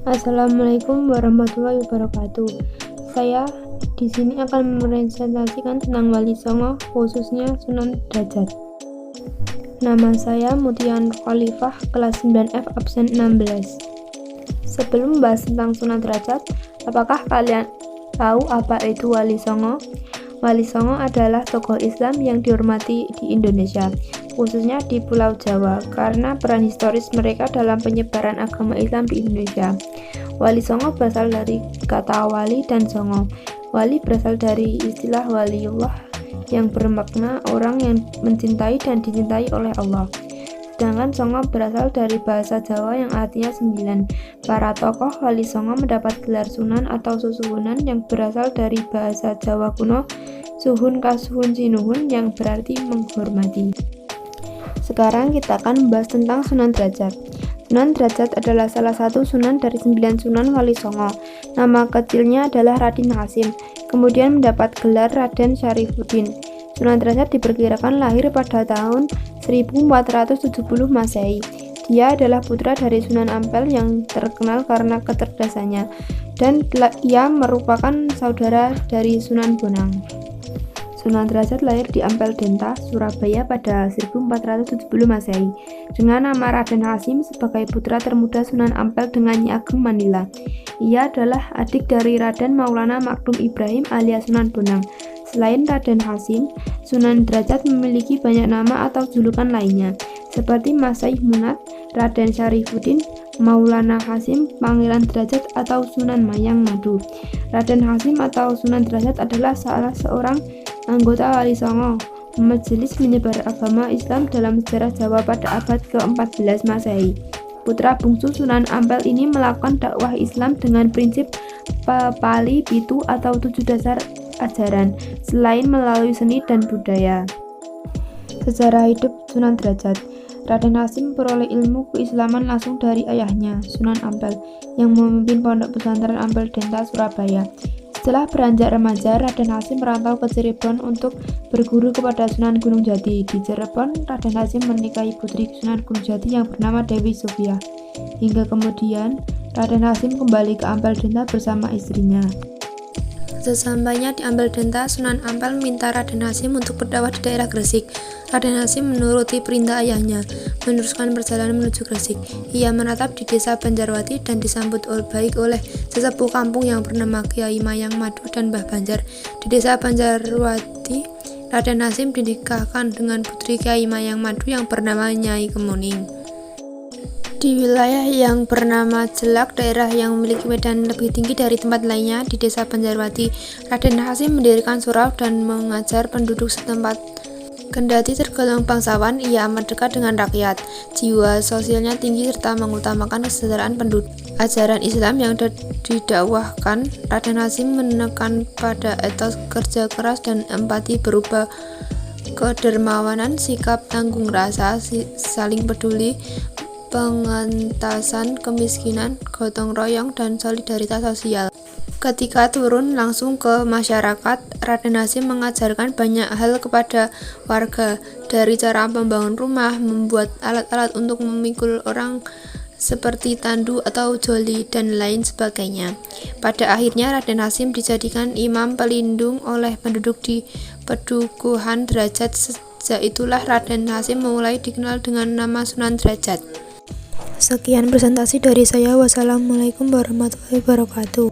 Assalamualaikum warahmatullahi wabarakatuh. Saya di sini akan mepresentasikan tentang Wali Songo, khususnya Sunan Derajat. Nama saya Mutia Nur Khalifah, kelas 9F absen 16. Sebelum membahas tentang Sunan Derajat, apakah kalian tahu apa itu Wali Songo? Wali Songo adalah tokoh Islam yang dihormati di Indonesia, khususnya di Pulau Jawa, karena peran historis mereka dalam penyebaran agama Islam di Indonesia. Wali Songo berasal dari kata wali dan songo. Wali berasal dari istilah waliullah yang bermakna orang yang mencintai dan dicintai oleh Allah. Sedangkan songo berasal dari bahasa Jawa yang artinya 9. Para tokoh Wali Songo mendapat gelar sunan atau susuhunan yang berasal dari bahasa Jawa kuno suhun kasuhun sinuhun yang berarti menghormati. Sekarang kita akan membahas tentang Sunan Derajat. Sunan Derajat adalah salah satu sunan dari 9 sunan Wali Songo. Nama kecilnya adalah Raden Hasim, kemudian mendapat gelar Raden Syarifuddin. Sunan Derajat diperkirakan lahir pada tahun 1470 Masehi. Dia adalah putra dari Sunan Ampel yang terkenal karena kecerdasannya, dan ia merupakan saudara dari Sunan Bonang. Sunan Derajat lahir di Ampel Denta, Surabaya pada 1470 Masehi dengan nama Raden Hasim sebagai putra termuda Sunan Ampel dengan Nyi Ageng Manila. Ia adalah adik dari Raden Maulana Makdum Ibrahim alias Sunan Bonang. Selain Raden Hasim, Sunan Derajat memiliki banyak nama atau julukan lainnya, seperti Mas Saih Munat, Raden Syarifuddin, Maulana Hasim, Panggilan Derajat atau Sunan Mayang Madu. Raden Hasim atau Sunan Derajat adalah salah seorang anggota Wali Songo, majelis menyebar agama Islam dalam sejarah Jawa pada abad ke-14 Masehi. Putra bungsu Sunan Ampel ini melakukan dakwah Islam dengan prinsip Pepali Pitu atau 7 dasar ajaran, selain melalui seni dan budaya. Sejarah hidup Sunan Derajat. Raden Hasim memperoleh ilmu keislaman langsung dari ayahnya, Sunan Ampel, yang memimpin pondok pesantren Ampel Denta, Surabaya. Setelah beranjak remaja, Raden Hasim merantau ke Cirebon untuk berguru kepada Sunan Gunung Jati. Di Cirebon, Raden Hasim menikahi putri Sunan Gunung Jati yang bernama Dewi Sofia. Hingga kemudian, Raden Hasim kembali ke Ampel Denta bersama istrinya. Sesampainya di Ampel Denta, Sunan Ampel meminta Raden Hasim untuk berdakwah di daerah Gresik. Raden Hasim menuruti perintah ayahnya, meneruskan perjalanan menuju Gresik. Ia menetap di desa Banjarwati dan disambut baik oleh sesepuh kampung yang bernama Kiai Mayang Madu dan Mbah Banjar. Di desa Banjarwati, Raden Hasim dinikahkan dengan putri Kiai Mayang Madu yang bernama Nyai Kemuning. Di wilayah yang bernama Jelak, daerah yang memiliki medan lebih tinggi dari tempat lainnya, di desa Banjarwati, Raden Hasim mendirikan surau dan mengajar penduduk setempat. Kendati tergolong bangsawan, ia amat dekat dengan rakyat. Jiwa sosialnya tinggi serta mengutamakan kesejahteraan penduduk. Ajaran Islam yang didakwahkan Raden Hasim menekan pada etos kerja keras dan empati berupa kedermawanan, sikap tanggung rasa, saling peduli, pengentasan kemiskinan, gotong royong, dan solidaritas sosial. Ketika turun langsung ke masyarakat, Raden Hasim mengajarkan banyak hal kepada warga, dari cara membangun rumah, membuat alat-alat untuk memikul orang seperti tandu atau joli, dan lain sebagainya. Pada akhirnya Raden Hasim dijadikan imam pelindung oleh penduduk di Pedukuhan Derajat. Sejak itulah Raden Hasim mulai dikenal dengan nama Sunan Derajat. Sekian presentasi dari saya. Wassalamualaikum warahmatullahi wabarakatuh.